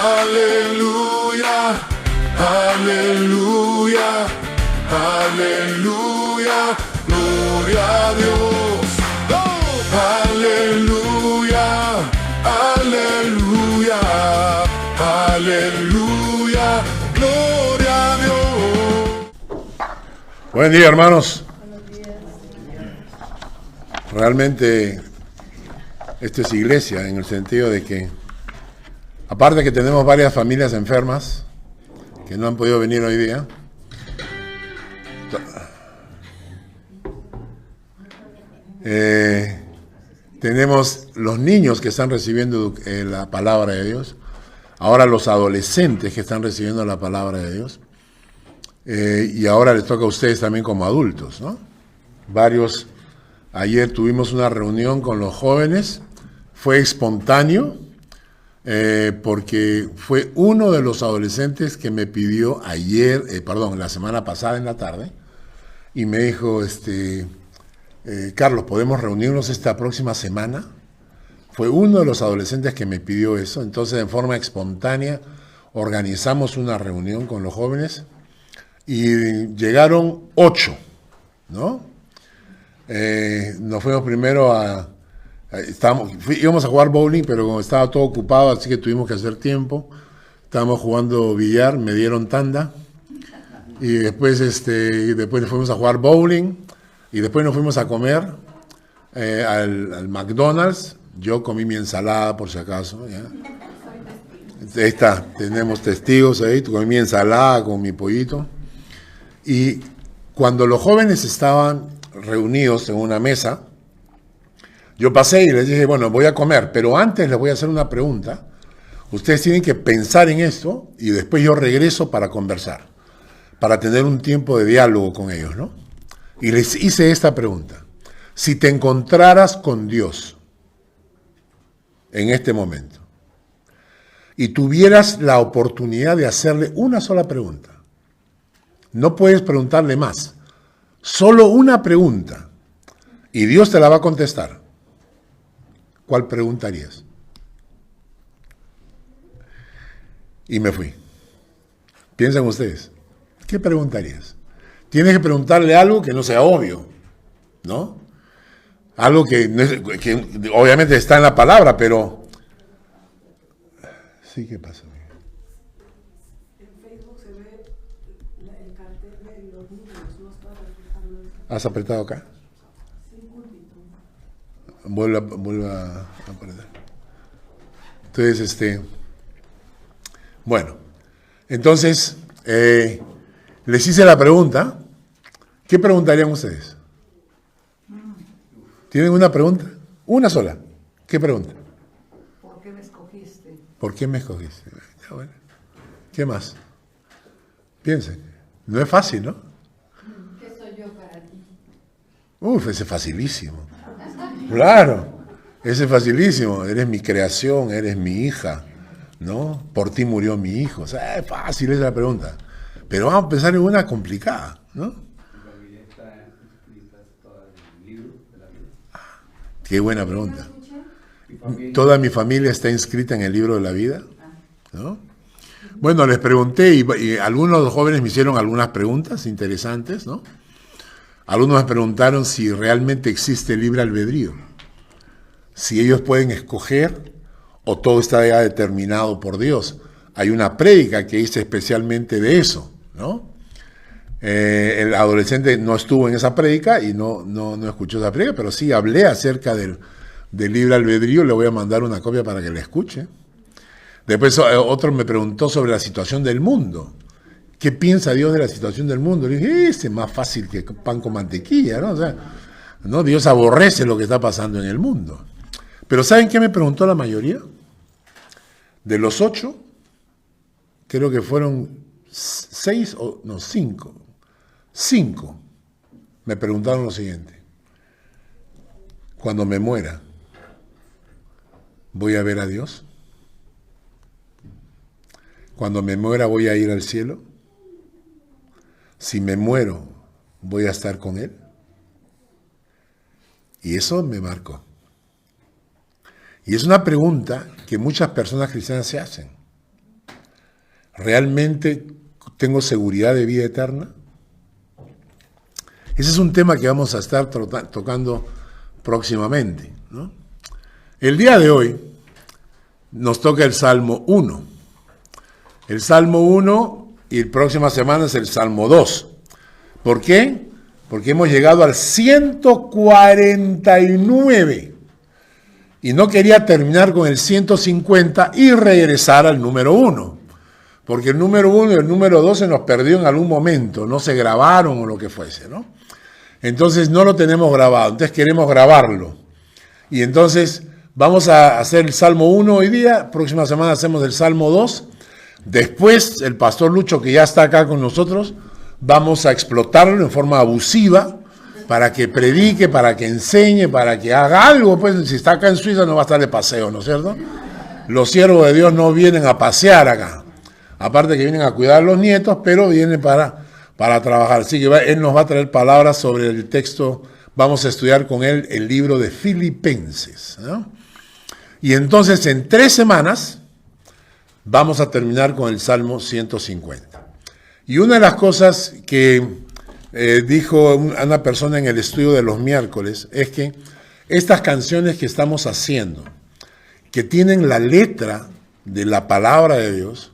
Aleluya, aleluya, aleluya, gloria a Dios. ¡Oh! Aleluya, aleluya, aleluya, gloria a Dios. Buen día, hermanos. Realmente esto es iglesia en el sentido de que, aparte que tenemos varias familias enfermas que no han podido venir hoy día, tenemos los niños que están recibiendo la palabra de Dios, ahora los adolescentes que están recibiendo la palabra de Dios, y ahora les toca a ustedes también como adultos, ¿no? Ayer tuvimos una reunión con los jóvenes, fue espontáneo, porque fue uno de los adolescentes que me pidió la semana pasada en la tarde, y me dijo, Carlos, ¿podemos reunirnos esta próxima semana? Fue uno de los adolescentes que me pidió eso, entonces en forma espontánea organizamos una reunión con los jóvenes y llegaron 8, ¿no? Nos fuimos primero íbamos a jugar bowling, pero como estaba todo ocupado, así que tuvimos que hacer tiempo. Estábamos jugando billar, me dieron tanda, y después nos fuimos a jugar bowling, y después nos fuimos a comer al McDonald's. Yo comí mi ensalada, por si acaso, ¿ya? Ahí está, tenemos testigos ahí. Comí mi ensalada con mi pollito. Y cuando los jóvenes estaban reunidos en una mesa, yo pasé y les dije, bueno, voy a comer, pero antes les voy a hacer una pregunta. Ustedes tienen que pensar en esto y después yo regreso para conversar, para tener un tiempo de diálogo con ellos, ¿no? Y les hice esta pregunta: si te encontraras con Dios en este momento y tuvieras la oportunidad de hacerle una sola pregunta, no puedes preguntarle más, solo una pregunta, y Dios te la va a contestar, ¿cuál preguntarías? Y me fui. Piensen ustedes, ¿qué preguntarías? Tienes que preguntarle algo que no sea obvio, ¿no? Algo que obviamente está en la palabra, pero... Sí, ¿qué pasa? En Facebook se ve el cartel de los niños, no está reflejando eso. ¿Has apretado acá? Sí, púlpito. Vuelve a apretar. Entonces, bueno, entonces, les hice la pregunta. ¿Qué preguntarían ustedes? ¿Tienen una pregunta? Una sola. ¿Qué pregunta? ¿Por qué me escogiste? ¿Por qué me escogiste? Ya, bueno. ¿Qué más? Piensen. No es fácil, ¿no? ¿Qué soy yo para ti? Ese es facilísimo. Claro, ese es facilísimo. Eres mi creación, eres mi hija, ¿no? Por ti murió mi hijo. O sea, es fácil esa pregunta. Pero vamos a pensar en una complicada, ¿no? Qué buena pregunta. ¿Toda mi familia está inscrita en el libro de la vida? ¿No? Bueno, les pregunté y algunos de los jóvenes me hicieron algunas preguntas interesantes, ¿no? Algunos me preguntaron si realmente existe libre albedrío, si ellos pueden escoger o todo está ya determinado por Dios. Hay una prédica que hice especialmente de eso, ¿no? El adolescente no estuvo en esa prédica y no escuchó esa prédica, pero sí hablé acerca del libre albedrío. Le voy a mandar una copia para que la escuche. Después otro me preguntó sobre la situación del mundo. ¿Qué piensa Dios de la situación del mundo? Le dije, es más fácil que pan con mantequilla, ¿no? O sea, ¿no? Dios aborrece lo que está pasando en el mundo. Pero ¿saben qué me preguntó la mayoría? De los 8, creo que fueron 5 me preguntaron lo siguiente: cuando me muera, ¿voy a ver a Dios? Cuando me muera, ¿voy a ir al cielo? Si me muero, ¿voy a estar con Él? Y eso me marcó. Y es una pregunta que muchas personas cristianas se hacen. ¿Realmente tengo seguridad de vida eterna? Ese es un tema que vamos a estar tocando próximamente, ¿no? El día de hoy nos toca el Salmo 1. El Salmo 1 y la próxima semana es el Salmo 2. ¿Por qué? Porque hemos llegado al 149 y no quería terminar con el 150 y regresar al número 1. Porque el número 1 y el número 2 se nos perdió en algún momento, no se grabaron o lo que fuese, ¿no? Entonces no lo tenemos grabado, entonces queremos grabarlo. Y entonces vamos a hacer el Salmo 1 hoy día, próxima semana hacemos el Salmo 2. Después el pastor Lucho, que ya está acá con nosotros, vamos a explotarlo en forma abusiva para que predique, para que enseñe, para que haga algo. Pues si está acá en Suiza no va a estar de paseo, ¿no es cierto? Los siervos de Dios no vienen a pasear acá. Aparte que vienen a cuidar a los nietos, pero vienen para trabajar. Así que él nos va a traer palabras sobre el texto. Vamos a estudiar con él el libro de Filipenses, ¿no? Y entonces en 3 semanas vamos a terminar con el Salmo 150. Y una de las cosas que dijo una persona en el estudio de los miércoles es que estas canciones que estamos haciendo, que tienen la letra de la palabra de Dios,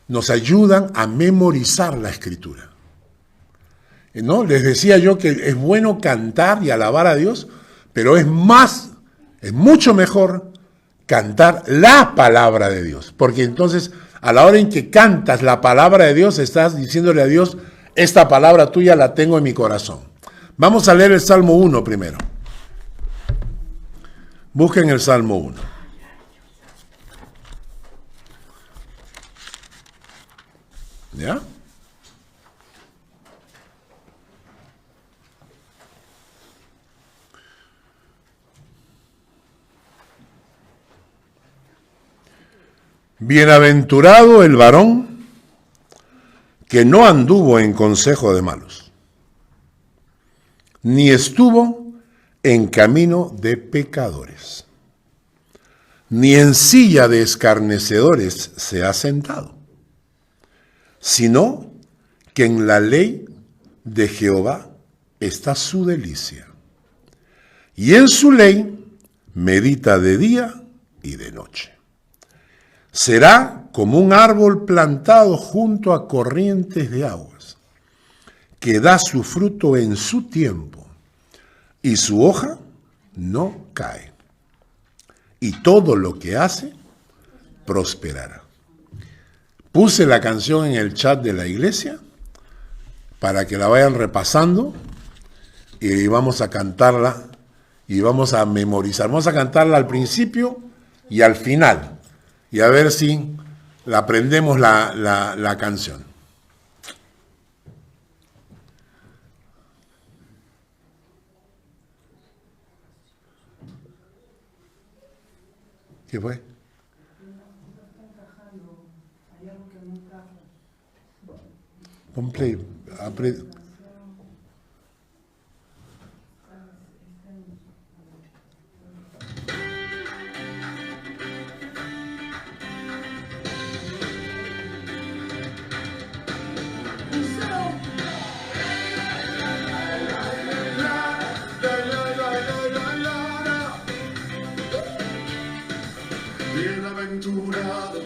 nos ayudan a memorizar la Escritura, ¿no? Les decía yo que es bueno cantar y alabar a Dios, pero es mucho mejor cantar la palabra de Dios, porque entonces a la hora en que cantas la palabra de Dios, estás diciéndole a Dios, esta palabra tuya la tengo en mi corazón. Vamos a leer el Salmo 1 primero. Busquen el Salmo 1. ¿Ya? Bienaventurado el varón que no anduvo en consejo de malos, ni estuvo en camino de pecadores, ni en silla de escarnecedores se ha sentado, sino que en la ley de Jehová está su delicia, y en su ley medita de día y de noche. Será como un árbol plantado junto a corrientes de aguas, que da su fruto en su tiempo, y su hoja no cae, y todo lo que hace prosperará. Puse la canción en el chat de la iglesia para que la vayan repasando y vamos a cantarla y vamos a memorizar. Vamos a cantarla al principio y al final y a ver si la aprendemos la canción. ¿Qué fue? Pon play. Bienaventurado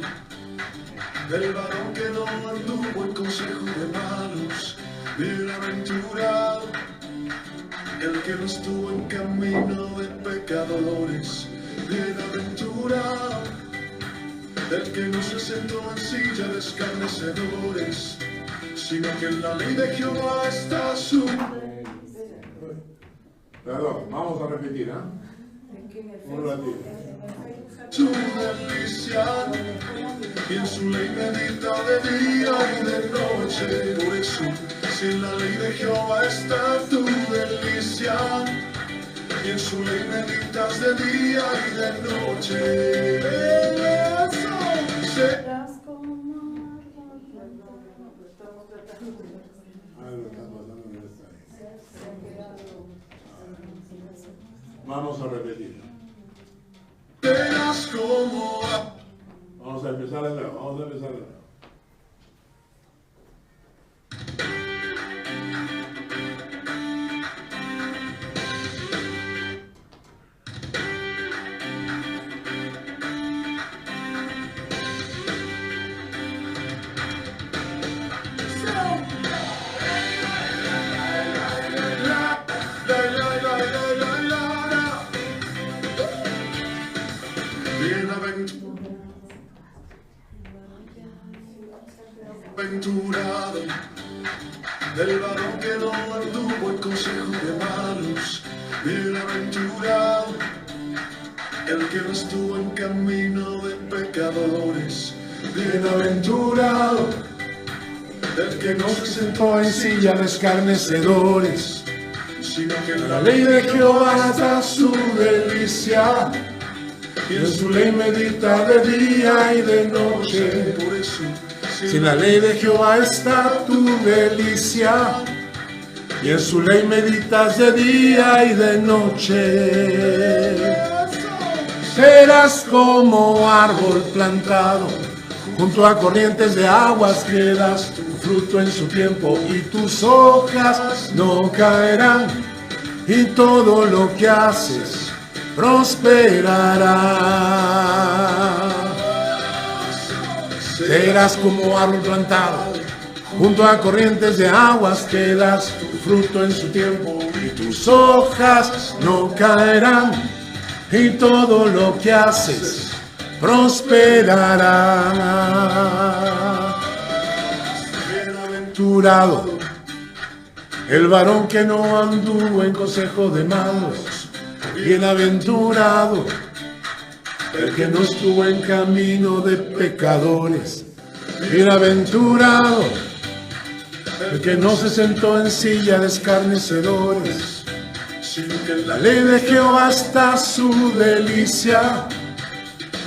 el varón que no anduvo en consejo de malos. Bienaventurado el que no estuvo en camino de pecadores. Bienaventurado el que no se sentó en silla de escarnecedores, sino que en la ley de Jehová está su... Perdón, vamos a repetir, ¿ah? Un ratito. Su delicia, y en su ley medita de día y de noche. Por eso, si en la ley de Jehová está tu delicia, y en su ley meditas de día y de noche. Vamos a repetir. Verás como... Vamos a empezar de nuevo. Bienaventurado el varón que no anduvo en consejo de malos. Bienaventurado el que no estuvo en camino de pecadores. Bienaventurado el que no se sentó en silla de escarnecedores, sino que en la ley de Jehová está su delicia, y en su ley medita de día y de noche. Por eso, si en la ley de Jehová está tu delicia, y en su ley meditas de día y de noche, serás como árbol plantado junto a corrientes de aguas, que das tu fruto en su tiempo y tus hojas no caerán, y todo lo que haces prosperará. Serás como árbol plantado junto a corrientes de aguas, que das tu fruto en su tiempo y tus hojas no caerán, y todo lo que haces prosperará. Bienaventurado el varón que no anduvo en consejo de malos. Bienaventurado el que no estuvo en camino de pecadores. Bienaventurado el que no se sentó en silla de escarnecedores, sino que en la ley de Jehová está su delicia,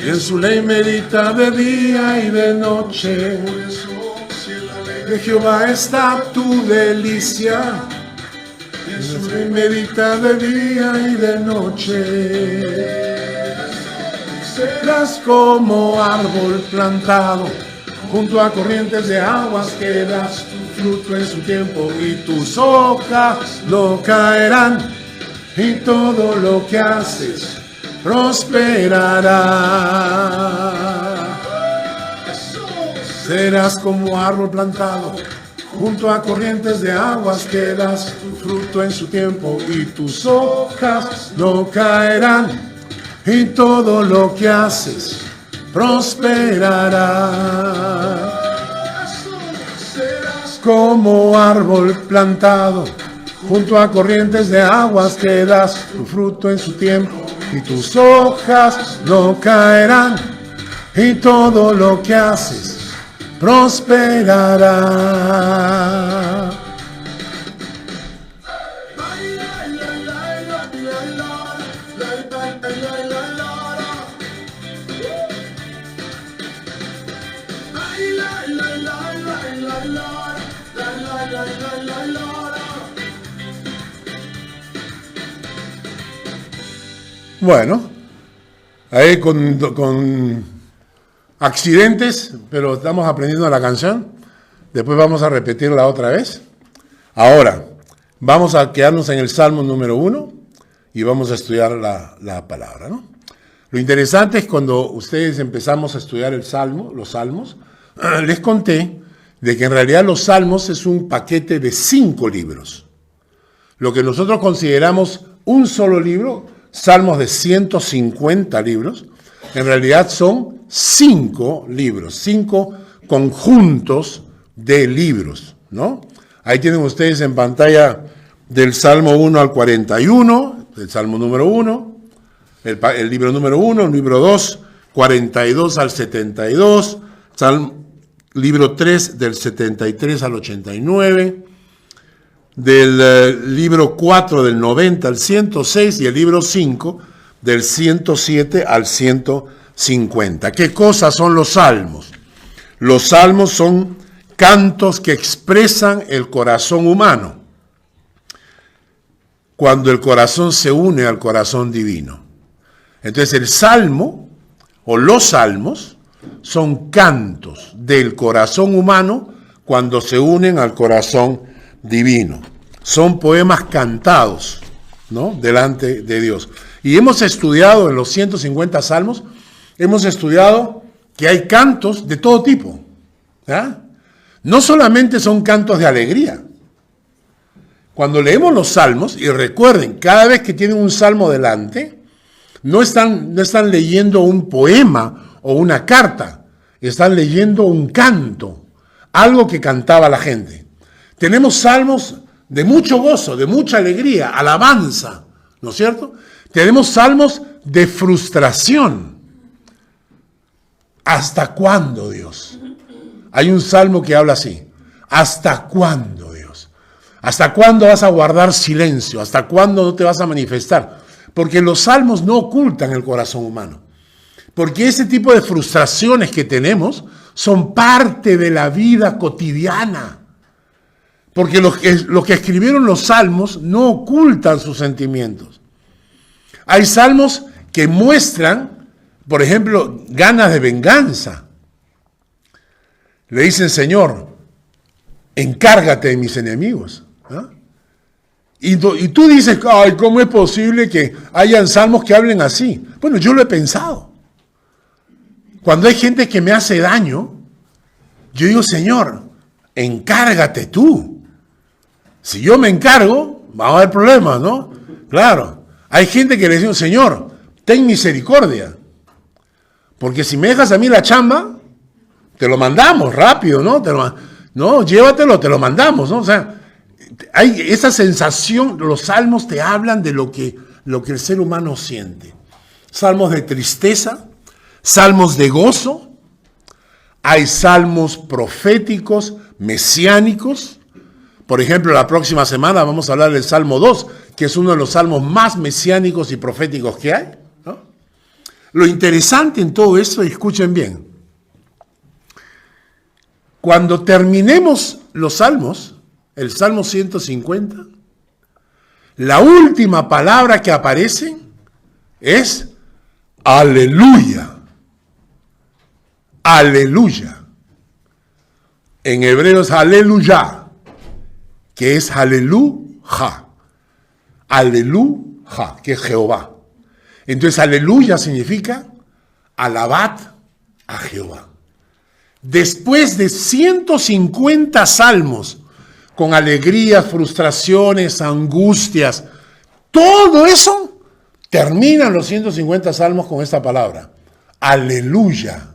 y en su ley medita de día y de noche. Por eso, si en la ley de Jehová está tu delicia, y en su ley medita de día y de noche, serás como árbol plantado junto a corrientes de aguas, que das tu fruto en su tiempo y tus hojas no caerán, y todo lo que haces prosperará. Serás como árbol plantado junto a corrientes de aguas, que das tu fruto en su tiempo y tus hojas no caerán, y todo lo que haces prosperará. Serás como árbol plantado junto a corrientes de aguas, que das tu fruto en su tiempo y tus hojas no caerán, y todo lo que haces prosperará. Bueno, ahí con accidentes, pero estamos aprendiendo la canción. Después vamos a repetirla otra vez. Ahora, vamos a quedarnos en el Salmo número 1 y vamos a estudiar la palabra, ¿no? Lo interesante es cuando ustedes empezamos a estudiar los salmos, les conté de que en realidad los salmos es un paquete de 5 libros. Lo que nosotros consideramos un solo libro, salmos de 150 libros, en realidad son 5 libros, 5 conjuntos de libros, ¿no? Ahí tienen ustedes en pantalla del Salmo 1 al 41, el Salmo número 1, el libro número 1, el libro 2, 42 al 72, libro 3 del 73 al 89, del libro 4 del 90 al 106 y el libro 5 del 107 al 150. ¿Qué cosas son los salmos? Los salmos son cantos que expresan el corazón humano cuando el corazón se une al corazón divino. Entonces el salmo o los salmos son cantos del corazón humano cuando se unen al corazón divino. Son poemas cantados, ¿no?, delante de Dios. Y hemos estudiado en los 150 salmos, hemos estudiado que hay cantos de todo tipo, ¿ya? No solamente son cantos de alegría. Cuando leemos los salmos, y recuerden, cada vez que tienen un salmo delante, no están leyendo un poema o una carta, están leyendo un canto algo que cantaba la gente. Tenemos salmos de mucho gozo, de mucha alegría, alabanza, ¿no es cierto? Tenemos salmos de frustración. ¿Hasta cuándo, Dios? Hay un salmo que habla así. ¿Hasta cuándo, Dios? ¿Hasta cuándo vas a guardar silencio? ¿Hasta cuándo no te vas a manifestar? Porque los salmos no ocultan el corazón humano. Porque ese tipo de frustraciones que tenemos son parte de la vida cotidiana. Porque los que escribieron los salmos no ocultan sus sentimientos. Hay salmos que muestran, por ejemplo, ganas de venganza. Le dicen, Señor, encárgate de mis enemigos. ¿Ah? Y tú dices, ay, ¿cómo es posible que hayan salmos que hablen así? Bueno, yo lo he pensado. Cuando hay gente que me hace daño, yo digo, Señor, encárgate tú. Si yo me encargo, va a haber problemas, ¿no? Claro. Hay gente que le dice, Señor, ten misericordia. Porque si me dejas a mí la chamba, te lo mandamos rápido, ¿no? No, llévatelo, te lo mandamos, ¿no? O sea, hay esa sensación, los salmos te hablan de lo que el ser humano siente. Salmos de tristeza, salmos de gozo, hay salmos proféticos, mesiánicos. Por ejemplo, la próxima semana vamos a hablar del Salmo 2, que es uno de los salmos más mesiánicos y proféticos que hay, ¿no? Lo interesante en todo esto, escuchen bien, cuando terminemos los salmos, el Salmo 150, la última palabra que aparece es aleluya. Aleluya. En hebreo es aleluya, que es aleluja. Aleluja, que es Jehová. Entonces aleluya significa alabad a Jehová. Después de 150 salmos, con alegrías, frustraciones, angustias, todo eso, terminan los 150 salmos con esta palabra, aleluya.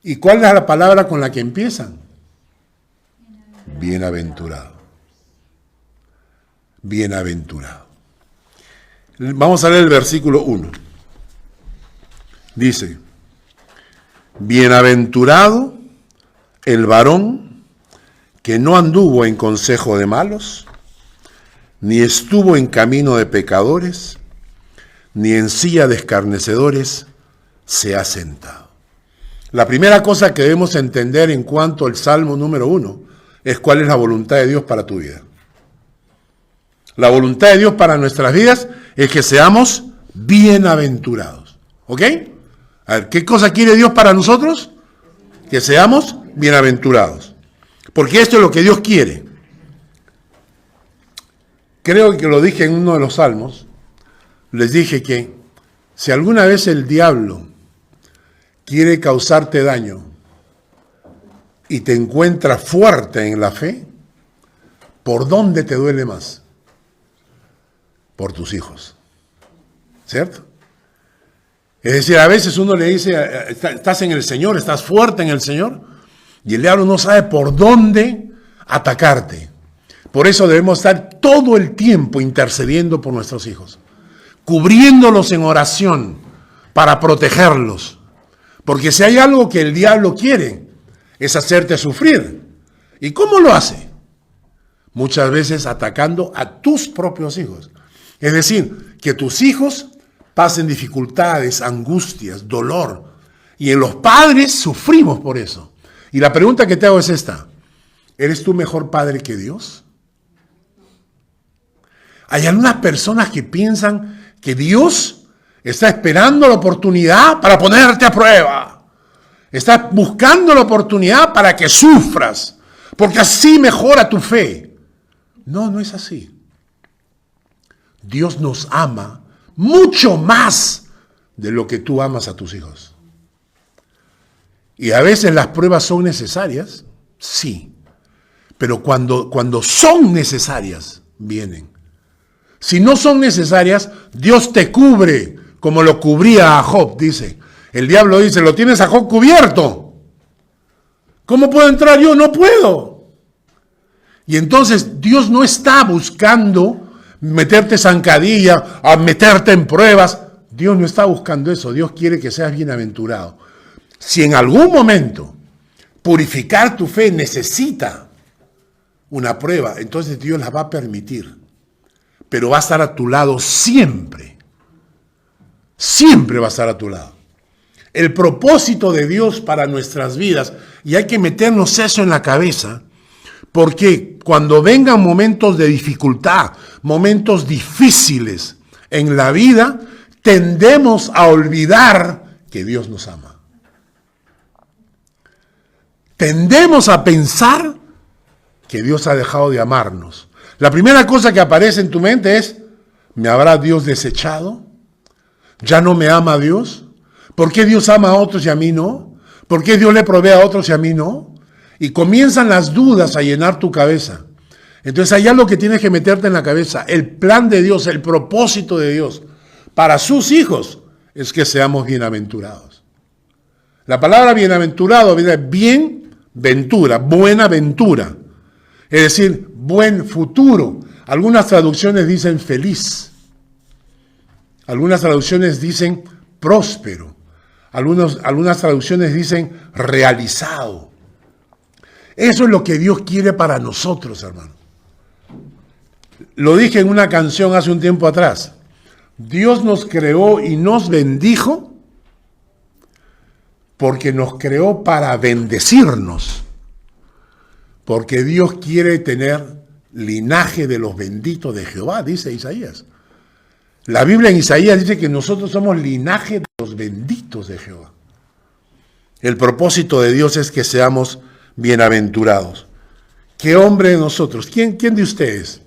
¿Y cuál es la palabra con la que empiezan? Bienaventurado. Bienaventurado. Vamos a leer el versículo 1. Dice, bienaventurado el varón que no anduvo en consejo de malos, ni estuvo en camino de pecadores, ni en silla de escarnecedores se ha sentado. La primera cosa que debemos entender en cuanto al Salmo número 1 es cuál es la voluntad de Dios para tu vida. La voluntad de Dios para nuestras vidas es que seamos bienaventurados. ¿Ok? A ver, ¿qué cosa quiere Dios para nosotros? Que seamos bienaventurados. Porque esto es lo que Dios quiere. Creo que lo dije en uno de los salmos. Les dije que si alguna vez el diablo quiere causarte daño y te encuentra fuerte en la fe, ¿por dónde te duele más? Por tus hijos. ¿Cierto? Es decir, a veces uno le dice, estás en el Señor, estás fuerte en el Señor, y el diablo no sabe por dónde atacarte. Por eso debemos estar todo el tiempo intercediendo por nuestros hijos, cubriéndolos en oración para protegerlos. Porque si hay algo que el diablo quiere, es hacerte sufrir. ¿Y cómo lo hace? Muchas veces atacando a tus propios hijos. Es decir, que tus hijos pasen dificultades, angustias, dolor. Y en los padres sufrimos por eso. Y la pregunta que te hago es esta. ¿Eres tú mejor padre que Dios? Hay algunas personas que piensan que Dios está esperando la oportunidad para ponerte a prueba. Está buscando la oportunidad para que sufras, porque así mejora tu fe. No, no es así. Dios nos ama mucho más de lo que tú amas a tus hijos. Y a veces las pruebas son necesarias, sí. Pero cuando son necesarias, vienen. Si no son necesarias, Dios te cubre, como lo cubría a Job, dice. El diablo dice, lo tienes a Job cubierto. ¿Cómo puedo entrar yo? No puedo. Y entonces Dios no está buscando meterte zancadilla, a meterte en pruebas. Dios no está buscando eso. Dios quiere que seas bienaventurado. Si en algún momento purificar tu fe necesita una prueba, entonces Dios la va a permitir. Pero va a estar a tu lado siempre. Siempre va a estar a tu lado. El propósito de Dios para nuestras vidas, y hay que meternos eso en la cabeza, porque cuando vengan momentos de dificultad, momentos difíciles en la vida, tendemos a olvidar que Dios nos ama. Tendemos a pensar que Dios ha dejado de amarnos. La primera cosa que aparece en tu mente es, ¿me habrá Dios desechado? ¿Ya no me ama Dios? ¿Por qué Dios ama a otros y a mí no? ¿Por qué Dios le provee a otros y a mí no? Y comienzan las dudas a llenar tu cabeza. Entonces allá lo que tienes que meterte en la cabeza, el plan de Dios, el propósito de Dios para sus hijos es que seamos bienaventurados. La palabra bienaventurado viene de bien ventura, buena ventura. Es decir, buen futuro. Algunas traducciones dicen feliz. Algunas traducciones dicen próspero. Algunas traducciones dicen realizado. Eso es lo que Dios quiere para nosotros, hermano. Lo dije en una canción hace un tiempo atrás. Dios nos creó y nos bendijo porque nos creó para bendecirnos. Porque Dios quiere tener linaje de los benditos de Jehová, dice Isaías. La Biblia en Isaías dice que nosotros somos linaje de los benditos de Jehová. El propósito de Dios es que seamos bienaventurados. ¿Qué hombre de nosotros? ¿Quién de ustedes?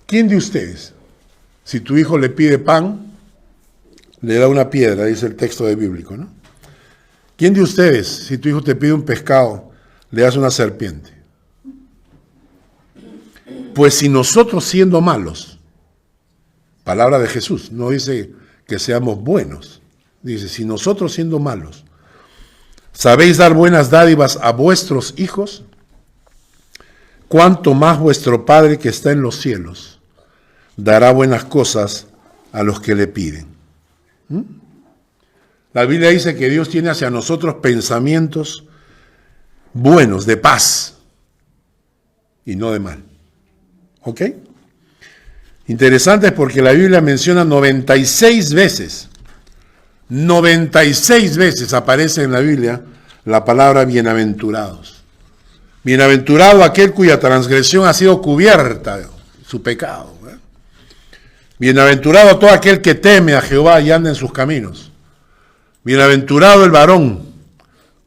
¿Quién de ustedes? Si tu hijo le pide pan, le da una piedra, dice el texto bíblico, ¿no? ¿Quién de ustedes, si tu hijo te pide un pescado, le das una serpiente? Pues si nosotros siendo malos, palabra de Jesús, no dice que seamos buenos, dice, si nosotros siendo malos, sabéis dar buenas dádivas a vuestros hijos, cuánto más vuestro Padre que está en los cielos dará buenas cosas a los que le piden. La Biblia dice que Dios tiene hacia nosotros pensamientos buenos, de paz, y no de mal. ¿Ok? Interesante porque la Biblia menciona 96 veces aparece en la Biblia la palabra bienaventurados. Bienaventurado aquel cuya transgresión ha sido cubierta, su pecado. Bienaventurado todo aquel que teme a Jehová y anda en sus caminos. Bienaventurado el varón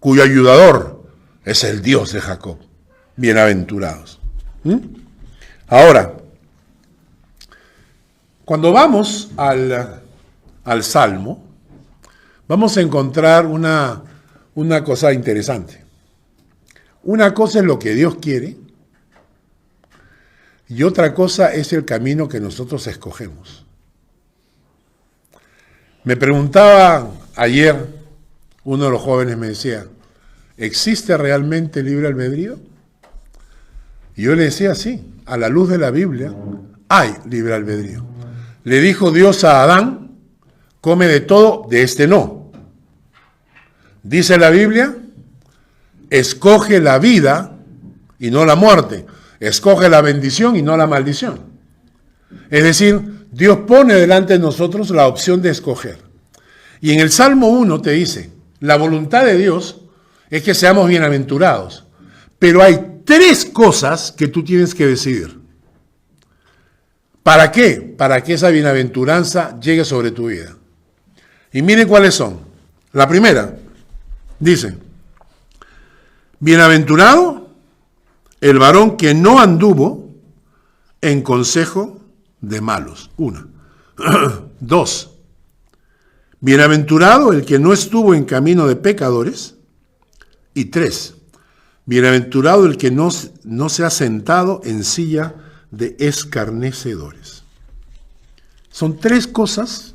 cuyo ayudador es el Dios de Jacob. Bienaventurados. Ahora, cuando vamos al Salmo, vamos a encontrar una cosa interesante. Una cosa es lo que Dios quiere y otra cosa es el camino que nosotros escogemos. Me preguntaba ayer, uno de los jóvenes me decía, ¿existe realmente libre albedrío? Y yo le decía, sí, a la luz de la Biblia hay libre albedrío. Le dijo Dios a Adán, come de todo, de este no. Dice la Biblia, escoge la vida y no la muerte. Escoge la bendición y no la maldición. Es decir, Dios pone delante de nosotros la opción de escoger. Y en el Salmo 1 te dice, la voluntad de Dios es que seamos bienaventurados. Pero hay 3 cosas que tú tienes que decidir. ¿Para qué? Para que esa bienaventuranza llegue sobre tu vida. Y miren cuáles son. La primera, dice, bienaventurado el varón que no anduvo en consejo de malos. 1. 2. Bienaventurado el que no estuvo en camino de pecadores. Y 3. Bienaventurado el que no se ha sentado en silla de escarnecedores. Son 3 cosas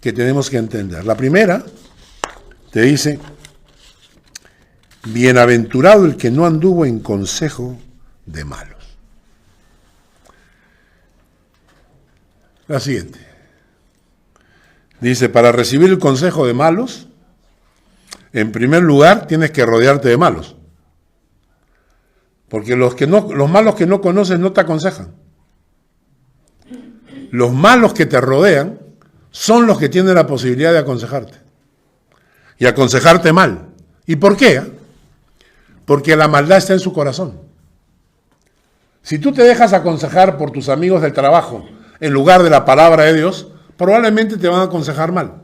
que tenemos que entender. La primera te dice, Bienaventurado el que no anduvo en consejo de malos. La siguiente. Dice, para recibir el consejo de malos, en primer lugar tienes que rodearte de malos. Porque los malos que no conoces no te aconsejan. Los malos que te rodean son los que tienen la posibilidad de aconsejarte. Y aconsejarte mal. ¿Y por qué? Porque la maldad está en su corazón. Si tú te dejas aconsejar por tus amigos del trabajo en lugar de la palabra de Dios, probablemente te van a aconsejar mal.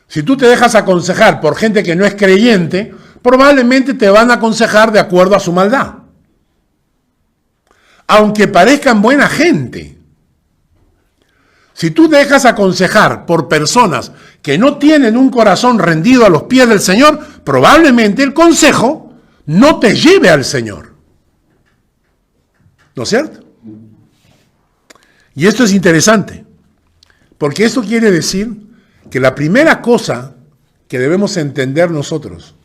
Si tú te dejas aconsejar por gente que no es creyente, probablemente te van a aconsejar de acuerdo a su maldad. Aunque parezcan buena gente. Si tú te dejas aconsejar por personas que no tienen un corazón rendido a los pies del Señor, probablemente el consejo no te lleve al Señor. ¿No es cierto? Y esto es interesante, porque esto quiere decir que la primera cosa que debemos entender nosotros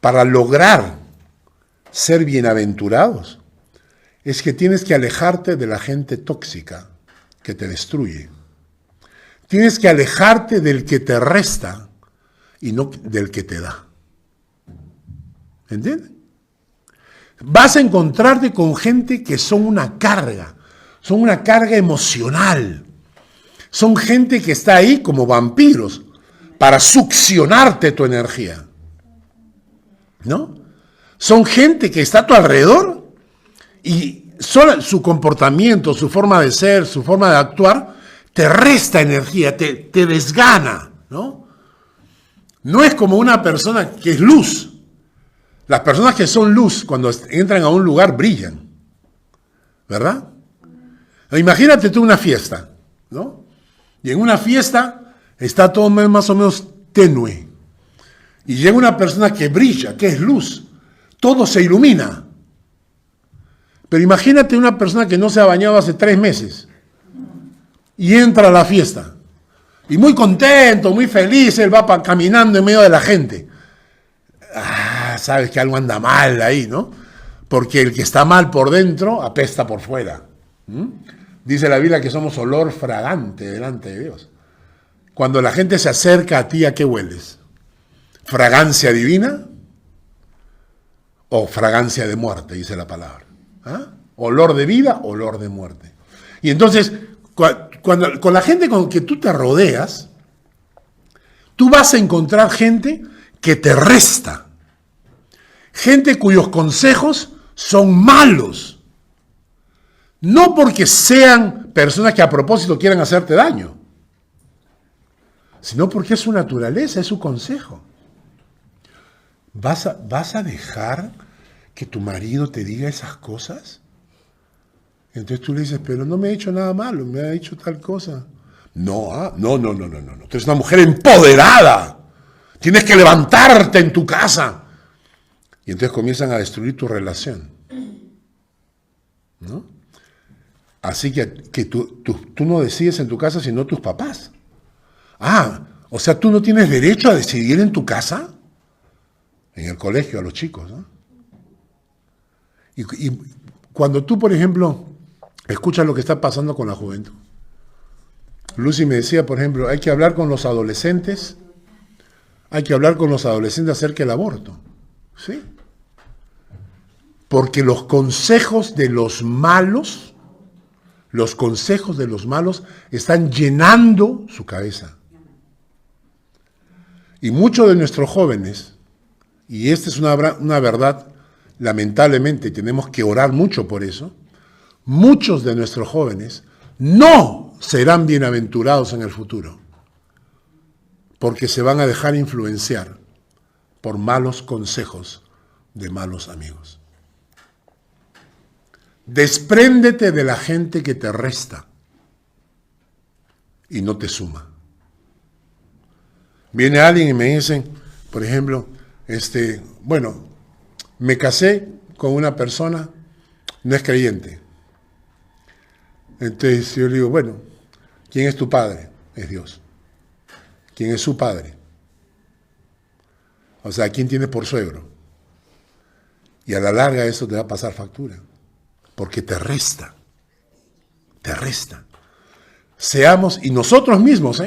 para lograr ser bienaventurados es que tienes que alejarte de la gente tóxica que te destruye. Tienes que alejarte del que te resta y no del que te da. ¿Entiendes? Vas a encontrarte con gente que son una carga emocional. Son gente que está ahí como vampiros para succionarte tu energía. ¿No? Son gente que está a tu alrededor y solo su comportamiento, su forma de ser, su forma de actuar, te resta energía, te desgana, ¿no? No es como una persona que es luz. Las personas que son luz, cuando entran a un lugar, brillan. ¿Verdad? Imagínate tú una fiesta, ¿no? Y en una fiesta está todo más o menos tenue. Y llega una persona que brilla, que es luz. Todo se ilumina. Pero imagínate una persona que no se ha bañado hace 3 meses. Y entra a la fiesta. Y muy contento, muy feliz, él va caminando en medio de la gente. Sabes que algo anda mal ahí, ¿no? Porque el que está mal por dentro apesta por fuera. Dice la Biblia que somos olor fragante delante de Dios. Cuando la gente se acerca a ti, ¿a qué hueles? ¿Fragancia divina? ¿O fragancia de muerte, dice la palabra? ¿Olor de vida, olor de muerte? Y entonces, con la gente con que tú te rodeas, tú vas a encontrar gente que te resta. Gente cuyos consejos son malos. No porque sean personas que a propósito quieran hacerte daño, sino porque es su naturaleza, es su consejo. ¿Vas a dejar que tu marido te diga esas cosas? Entonces tú le dices, pero no me ha hecho nada malo, me ha dicho tal cosa. No. Tú eres una mujer empoderada. Tienes que levantarte en tu casa. Y entonces comienzan a destruir tu relación. ¿No? Así que tú no decides en tu casa sino tus papás. O sea, tú no tienes derecho a decidir en tu casa. En el colegio a los chicos, ¿no? Y cuando tú, por ejemplo, escuchas lo que está pasando con la juventud. Lucy me decía, por ejemplo, hay que hablar con los adolescentes. Hay que hablar con los adolescentes acerca del aborto. ¿Sí? Porque los consejos de los malos están llenando su cabeza. Y muchos de nuestros jóvenes, y esta es una verdad, lamentablemente tenemos que orar mucho por eso, muchos de nuestros jóvenes no serán bienaventurados en el futuro, porque se van a dejar influenciar por malos consejos de malos amigos. Despréndete de la gente que te resta y no te suma. Viene alguien y me dice, por ejemplo, me casé con una persona, no es creyente. Entonces yo le digo, bueno, ¿quién es tu padre? Es Dios. ¿Quién es su padre? O sea, ¿quién tiene por suegro? Y a la larga eso te va a pasar factura, porque te resta. Te resta. Seamos, y nosotros mismos,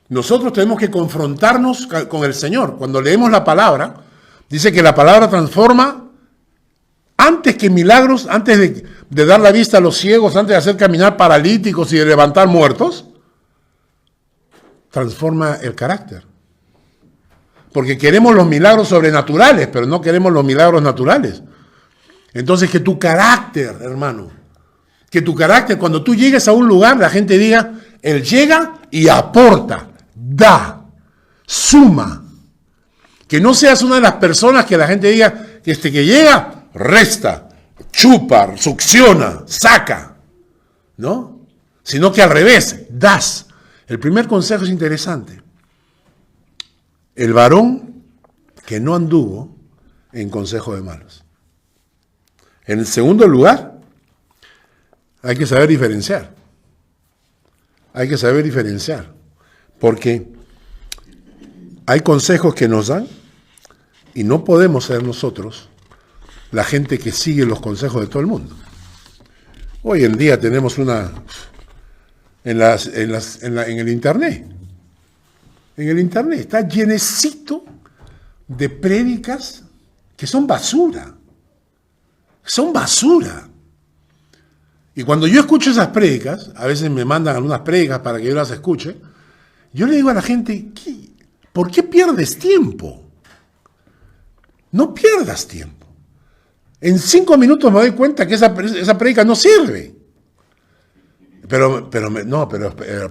nosotros tenemos que confrontarnos con el Señor. Cuando leemos la palabra, dice que la palabra transforma antes que milagros, antes de dar la vista a los ciegos, antes de hacer caminar paralíticos y de levantar muertos, transforma el carácter. Porque queremos los milagros sobrenaturales, pero no queremos los milagros naturales. Entonces, que tu carácter, hermano, que tu carácter, cuando tú llegues a un lugar, la gente diga, él llega y aporta, da, suma. Que no seas una de las personas que la gente diga que que llega, resta, chupa, succiona, saca, ¿no? Sino que al revés, das. El primer consejo es interesante. El varón que no anduvo en consejo de malos. En el segundo lugar, hay que saber diferenciar. Hay que saber diferenciar. Porque hay consejos que nos dan y no podemos ser nosotros la gente que sigue los consejos de todo el mundo. Hoy en día tenemos en el Internet. En el Internet está llenecito de prédicas que son basura. Son basura. Y cuando yo escucho esas prédicas, a veces me mandan algunas prédicas para que yo las escuche, yo le digo a la gente, ¿por qué pierdes tiempo? No pierdas tiempo. En 5 minutos me doy cuenta que esa prédica no sirve. Pero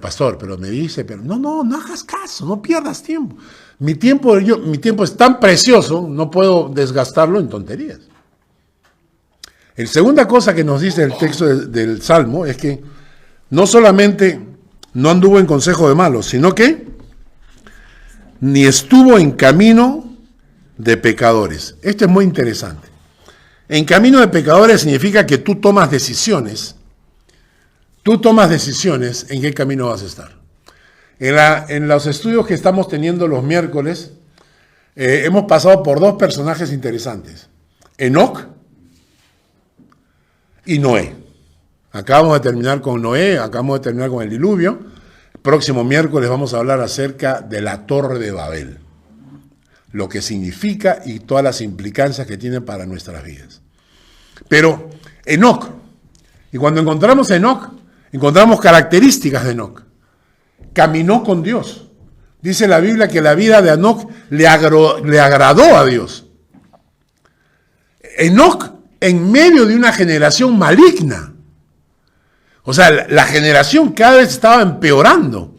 pastor, pero me dice, no hagas caso, no pierdas tiempo. Mi tiempo es tan precioso, no puedo desgastarlo en tonterías. La segunda cosa que nos dice el texto del Salmo es que no solamente no anduvo en consejo de malos, sino que ni estuvo en camino de pecadores. Esto es muy interesante. En camino de pecadores significa que tú tomas decisiones. Tú tomas decisiones en qué camino vas a estar. En los estudios que estamos teniendo los miércoles, hemos pasado por 2 personajes interesantes. Enoc y Noé. Acabamos de terminar con Noé, acabamos de terminar con el diluvio. El próximo miércoles vamos a hablar acerca de la Torre de Babel. Lo que significa y todas las implicancias que tiene para nuestras vidas. Pero Enoc, y cuando encontramos a Enoc, encontramos características de Enoc. Caminó con Dios. Dice la Biblia que la vida de Enoc le agradó a Dios. Enoc en medio de una generación maligna. O sea, la generación cada vez estaba empeorando.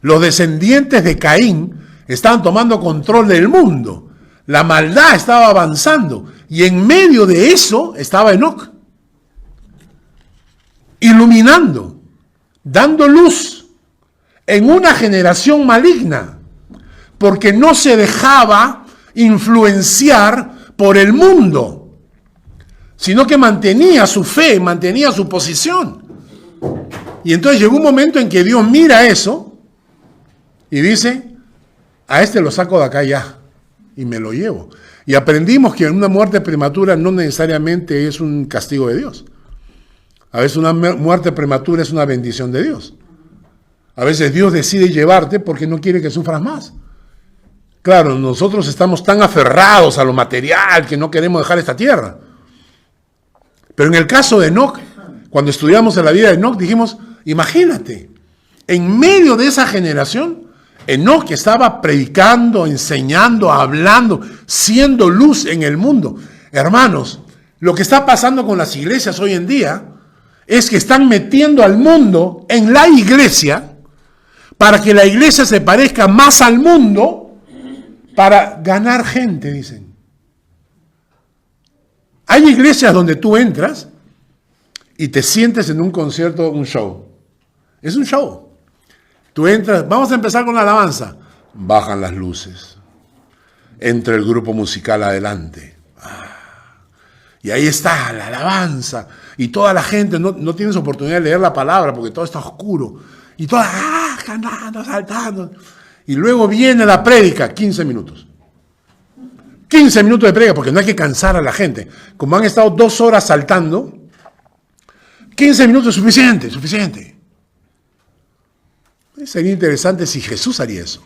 Los descendientes de Caín estaban tomando control del mundo. La maldad estaba avanzando. Y en medio de eso estaba Enoc. Iluminando, dando luz en una generación maligna, porque no se dejaba influenciar por el mundo, sino que mantenía su fe, mantenía su posición. Y entonces llegó un momento en que Dios mira eso y dice, a este lo saco de acá ya y me lo llevo. Y aprendimos que una muerte prematura no necesariamente es un castigo de Dios. A veces una muerte prematura es una bendición de Dios. A veces Dios decide llevarte porque no quiere que sufras más. Claro, nosotros estamos tan aferrados a lo material que no queremos dejar esta tierra. Pero en el caso de Enoc, cuando estudiamos en la vida de Enoc, dijimos, imagínate, en medio de esa generación, Enoc estaba predicando, enseñando, hablando, siendo luz en el mundo. Hermanos, lo que está pasando con las iglesias hoy en día es que están metiendo al mundo en la iglesia para que la iglesia se parezca más al mundo para ganar gente, dicen. Hay iglesias donde tú entras y te sientes en un concierto, un show. Es un show. Tú entras, vamos a empezar con la alabanza. Bajan las luces. Entra el grupo musical adelante. Y ahí está la alabanza. Y toda la gente no tienes oportunidad de leer la palabra porque todo está oscuro. Y toda cantando, saltando. Y luego viene la prédica, 15 minutos. 15 minutos de predica, porque no hay que cansar a la gente. Como han estado 2 horas saltando, 15 minutos es suficiente, suficiente. Sería interesante si Jesús haría eso.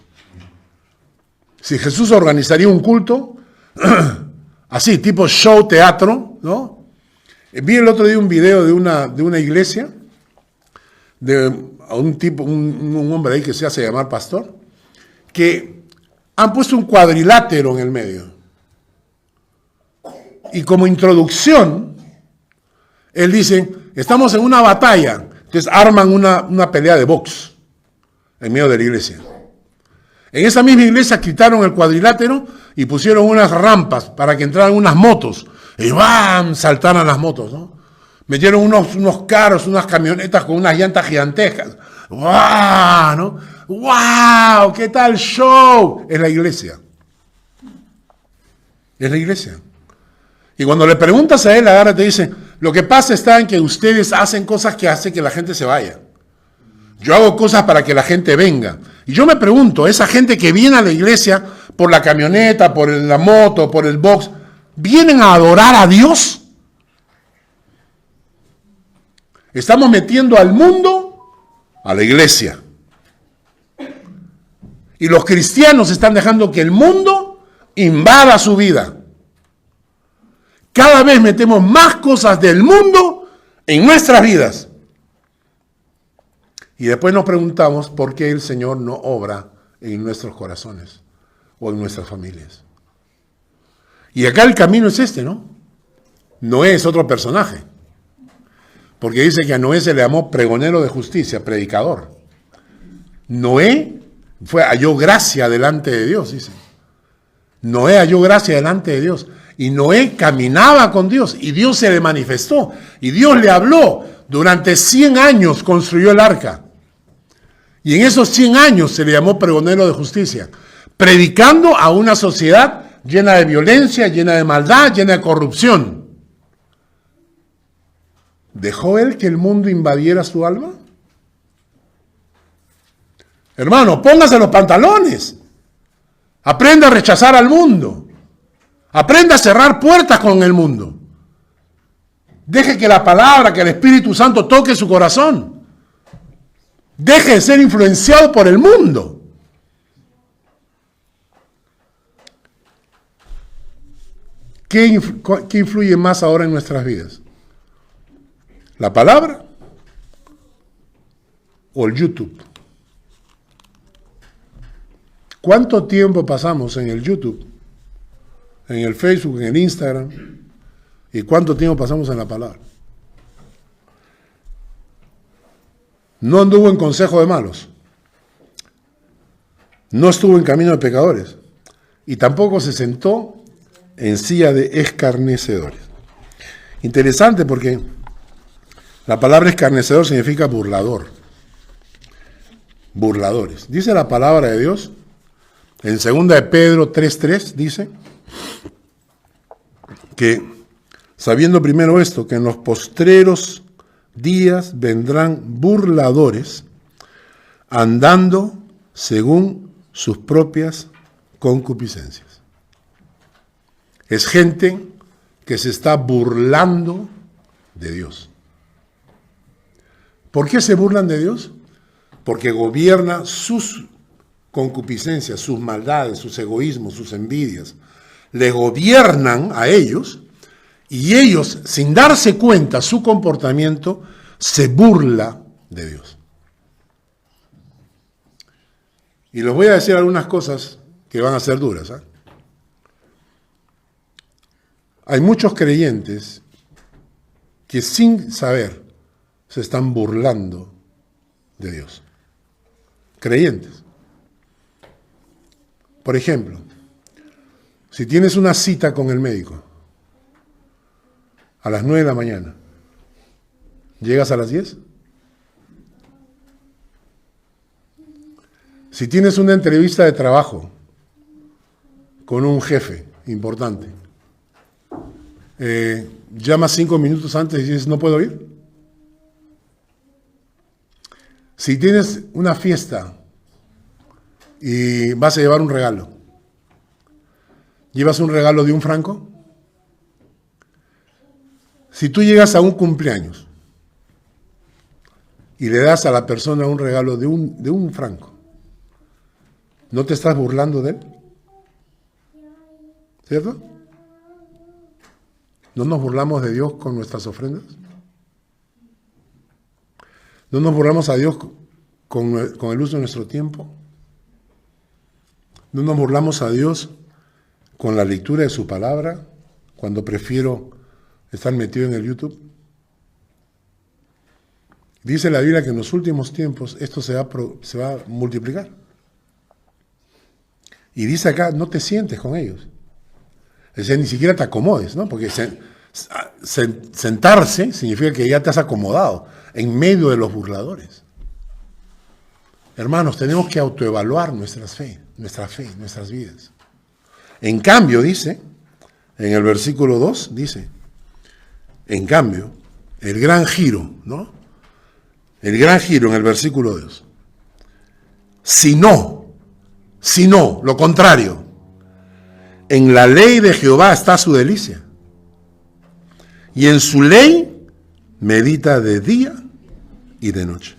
Si Jesús organizaría un culto, así, tipo show, teatro, ¿no? Vi el otro día un video de una iglesia, de un hombre ahí que se hace llamar pastor, que han puesto un cuadrilátero en el medio. Y como introducción, él dice, estamos en una batalla. Entonces arman una pelea de box en medio de la iglesia. En esa misma iglesia quitaron el cuadrilátero y pusieron unas rampas para que entraran unas motos. Y ¡bam! Saltaran las motos, ¿no? Metieron unos carros, unas camionetas con unas llantas gigantescas. ¡Wow! ¿No? ¡Wow! ¿Qué tal show? Es la iglesia. Es la iglesia. Y cuando le preguntas a él, ahora te dice, lo que pasa está en que ustedes hacen cosas que hacen que la gente se vaya. Yo hago cosas para que la gente venga. Y yo me pregunto, esa gente que viene a la iglesia por la camioneta, por la moto, por el box, ¿vienen a adorar a Dios? Estamos metiendo al mundo a la iglesia. Y los cristianos están dejando que el mundo invada su vida. Cada vez metemos más cosas del mundo en nuestras vidas. Y después nos preguntamos por qué el Señor no obra en nuestros corazones o en nuestras familias. Y acá el camino es este, ¿no? Noé es otro personaje. Porque dice que a Noé se le llamó pregonero de justicia, predicador. Noé halló gracia delante de Dios, dice. Noé halló gracia delante de Dios. Y Noé caminaba con Dios y Dios se le manifestó. Y Dios le habló. Durante 100 años construyó el arca. Y en esos 100 años se le llamó pregonero de justicia. Predicando a una sociedad llena de violencia, llena de maldad, llena de corrupción. ¿Dejó él que el mundo invadiera su alma? Hermano, póngase los pantalones. Aprenda a rechazar al mundo. Aprenda a cerrar puertas con el mundo. Deje que la palabra, que el Espíritu Santo toque su corazón. Deje de ser influenciado por el mundo. ¿Qué influye más ahora en nuestras vidas? ¿La palabra o el YouTube? ¿Cuánto tiempo pasamos en el YouTube, en el Facebook, en el Instagram? ¿Y cuánto tiempo pasamos en la palabra? No anduvo en consejo de malos. No estuvo en camino de pecadores. Y tampoco se sentó en silla de escarnecedores. Interesante porque la palabra escarnecedor significa burlador. Burladores. Dice la palabra de Dios, en 2 de Pedro 3:3, dice que, sabiendo primero esto, que en los postreros días vendrán burladores, andando según sus propias concupiscencias. Es gente que se está burlando de Dios. ¿Por qué se burlan de Dios? Porque gobierna sus concupiscencias, sus maldades, sus egoísmos, sus envidias. Le gobiernan a ellos y ellos, sin darse cuenta, su comportamiento se burla de Dios. Y les voy a decir algunas cosas que van a ser duras, ¿eh? Hay muchos creyentes que sin saber se están burlando de Dios. Creyentes. Por ejemplo, si tienes una cita con el médico a las 9 de la mañana, ¿llegas a las 10? Si tienes una entrevista de trabajo con un jefe importante, llamas 5 minutos antes y dices, no puedo ir. Si tienes una fiesta y vas a llevar un regalo, ¿Llevas un regalo de $1? Si tú llegas a un cumpleaños y le das a la persona un regalo de un franco, ¿no te estás burlando de él? ¿Cierto? ¿No nos burlamos de Dios con nuestras ofrendas? ¿No nos burlamos a Dios con el uso de nuestro tiempo? ¿No nos burlamos a Dios con la lectura de su palabra cuando prefiero estar metido en el YouTube? Dice la Biblia que en los últimos tiempos esto se va a multiplicar. Y dice acá, no te sientes con ellos. Es decir, ni siquiera te acomodes, ¿no? Porque sentarse significa que ya te has acomodado en medio de los burladores. Hermanos, tenemos que autoevaluar nuestra fe, nuestras vidas. En cambio, dice, en el versículo 2, dice, en cambio, el gran giro, ¿no? El gran giro en el versículo 2. Si no, lo contrario, en la ley de Jehová está su delicia, y en su ley medita de día y de noche.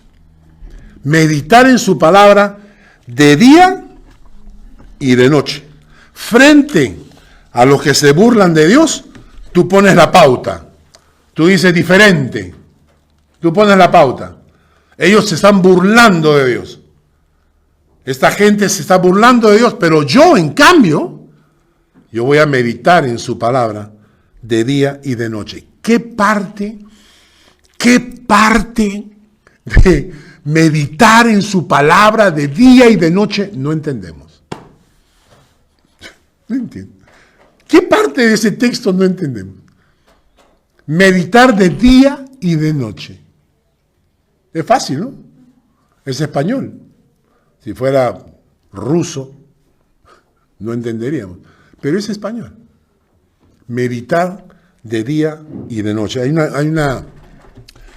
Meditar en su palabra de día y de noche. Frente a los que se burlan de Dios, tú pones la pauta. Tú dices diferente. Tú pones la pauta. Ellos se están burlando de Dios. Esta gente se está burlando de Dios, pero yo, en cambio, yo voy a meditar en su palabra de día y de noche. ¿Qué parte de meditar en su palabra de día y de noche no entendemos? No entiendo. ¿Qué parte de ese texto no entendemos? Meditar de día y de noche. Es fácil, ¿no? Es español. Si fuera ruso, no entenderíamos. Pero es español. Meditar de día y de noche.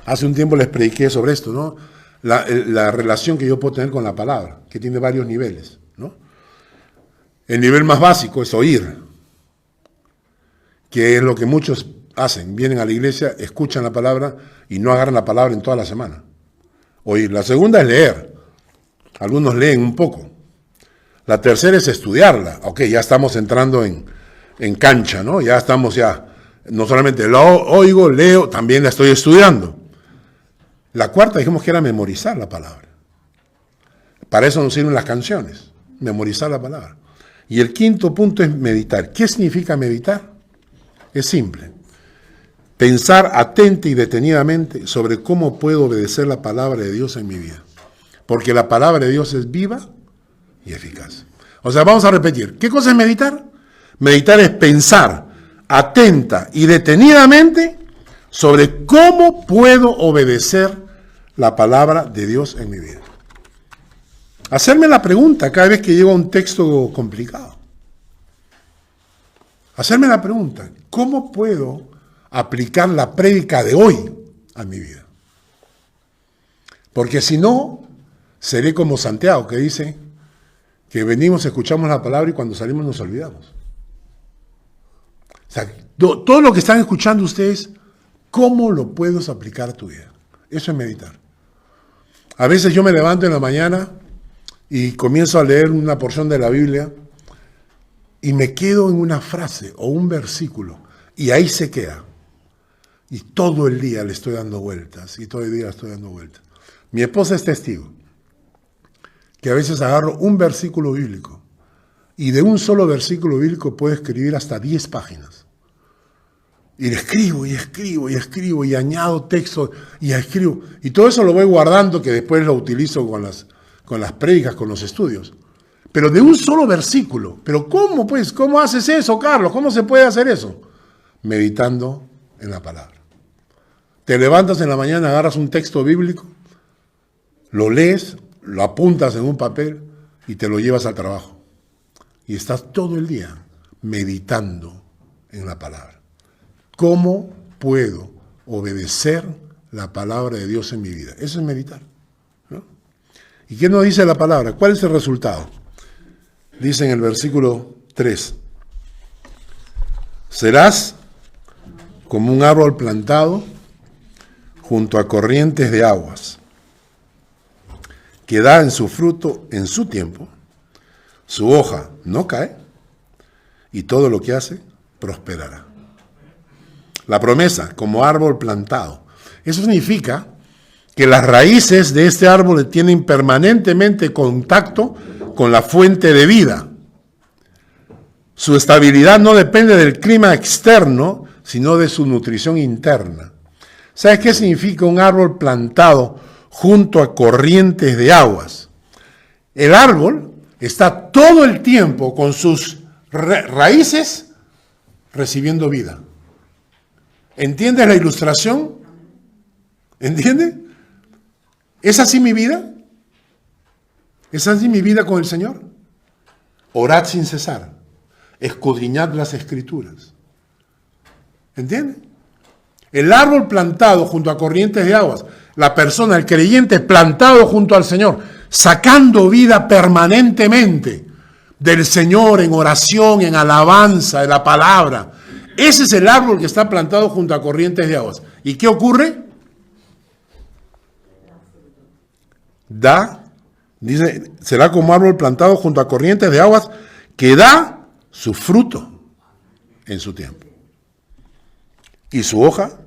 Hace un tiempo les prediqué sobre esto, ¿no? La relación que yo puedo tener con la palabra, que tiene varios niveles, ¿no? El nivel más básico es oír, que es lo que muchos hacen. Vienen a la iglesia, escuchan la palabra y no agarran la palabra en toda la semana. Oír. La segunda es leer. Algunos leen un poco. La tercera es estudiarla. Ok, ya estamos entrando en cancha, ¿no? Ya estamos no solamente lo oigo, leo, también la estoy estudiando. La cuarta dijimos que era memorizar la palabra. Para eso nos sirven las canciones, memorizar la palabra. Y el quinto punto es meditar. ¿Qué significa meditar? Es simple. Pensar atenta y detenidamente sobre cómo puedo obedecer la palabra de Dios en mi vida. Porque la palabra de Dios es viva y eficaz. O sea, vamos a repetir. ¿Qué cosa es meditar? Meditar es pensar atenta y detenidamente sobre cómo puedo obedecer la palabra de Dios en mi vida. Hacerme la pregunta cada vez que llego a un texto complicado. Hacerme la pregunta, ¿cómo puedo aplicar la prédica de hoy a mi vida? Porque si no, seré como Santiago, que dice que venimos, escuchamos la palabra y cuando salimos nos olvidamos. O sea, todo lo que están escuchando ustedes, ¿cómo lo puedes aplicar a tu vida? Eso es meditar. A veces yo me levanto en la mañana y comienzo a leer una porción de la Biblia y me quedo en una frase o un versículo y ahí se queda. Y todo el día le estoy dando vueltas y todo el día le estoy dando vueltas. Mi esposa es testigo que a veces agarro un versículo bíblico y de un solo versículo bíblico puedo escribir hasta 10 páginas. Y le escribo y añado texto y escribo. Y todo eso lo voy guardando, que después lo utilizo con las prédicas, con los estudios. Pero de un solo versículo. ¿Pero cómo, pues? ¿Cómo haces eso, Carlos? ¿Cómo se puede hacer eso? Meditando en la palabra. Te levantas en la mañana, agarras un texto bíblico, lo lees, lo apuntas en un papel y te lo llevas al trabajo. Y estás todo el día meditando en la palabra. ¿Cómo puedo obedecer la palabra de Dios en mi vida? Eso es meditar, ¿no? ¿Y qué nos dice la palabra? ¿Cuál es el resultado? Dice en el versículo 3. Serás como un árbol plantado junto a corrientes de aguas, que da en su fruto en su tiempo, su hoja no cae, y todo lo que hace prosperará. La promesa, como árbol plantado. Eso significa que las raíces de este árbol tienen permanentemente contacto con la fuente de vida. Su estabilidad no depende del clima externo, sino de su nutrición interna. ¿Sabes qué significa un árbol plantado junto a corrientes de aguas? El árbol está todo el tiempo con sus raíces recibiendo vida. ¿Entiendes la ilustración? ¿Entiendes? ¿Es así mi vida? ¿Es así mi vida con el Señor? Orad sin cesar. Escudriñad las Escrituras. ¿Entiendes? El árbol plantado junto a corrientes de aguas. La persona, el creyente, plantado junto al Señor, sacando vida permanentemente del Señor en oración, en alabanza, de la palabra. Ese es el árbol que está plantado junto a corrientes de aguas. ¿Y qué ocurre? Dice, será como árbol plantado junto a corrientes de aguas que da su fruto en su tiempo. Y su hoja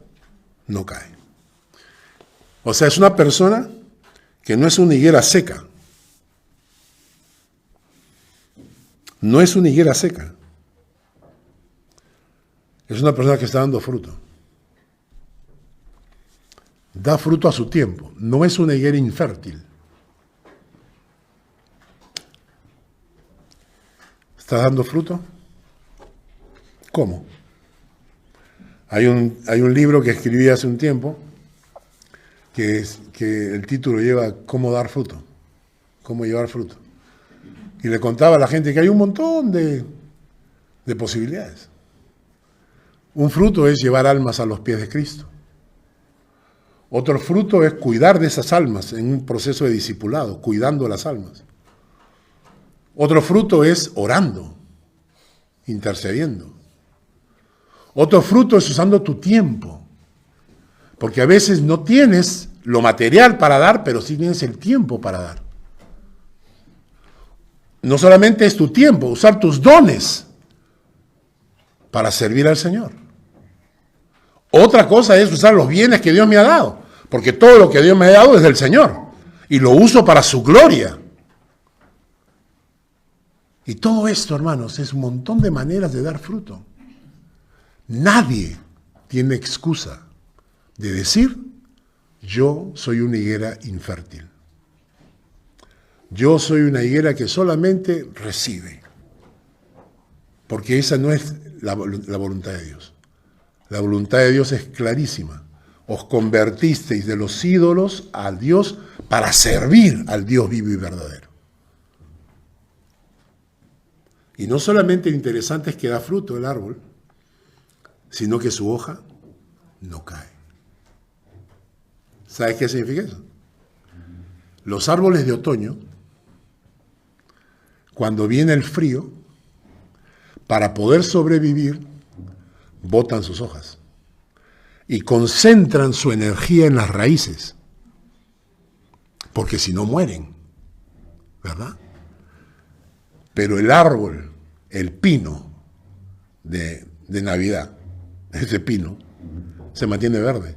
no cae. O sea, es una persona que no es una higuera seca. No es una higuera seca. Es una persona que está dando fruto. Da fruto a su tiempo. No es una higuera infértil. ¿Está dando fruto? ¿Cómo? Hay un libro que escribí hace un tiempo que el título lleva ¿Cómo dar fruto? ¿Cómo llevar fruto? Y le contaba a la gente que hay un montón de posibilidades. Un fruto es llevar almas a los pies de Cristo. Otro fruto es cuidar de esas almas en un proceso de discipulado, cuidando las almas. Otro fruto es orando, intercediendo. Otro fruto es usando tu tiempo, porque a veces no tienes lo material para dar, pero sí tienes el tiempo para dar. No solamente es tu tiempo, usar tus dones para servir al Señor. Otra cosa es usar los bienes que Dios me ha dado, porque todo lo que Dios me ha dado es del Señor, y lo uso para su gloria. Y todo esto, hermanos, es un montón de maneras de dar fruto. Nadie tiene excusa de decir, yo soy una higuera infértil. Yo soy una higuera que solamente recibe. Porque esa no es la voluntad de Dios. La voluntad de Dios es clarísima. Os convertisteis de los ídolos al Dios para servir al Dios vivo y verdadero. Y no solamente lo interesante es que da fruto el árbol, sino que su hoja no cae. ¿Sabes qué significa eso? Los árboles de otoño, cuando viene el frío, para poder sobrevivir, botan sus hojas y concentran su energía en las raíces, porque si no mueren, ¿verdad? Pero el árbol, el pino de Navidad, ese pino, se mantiene verde.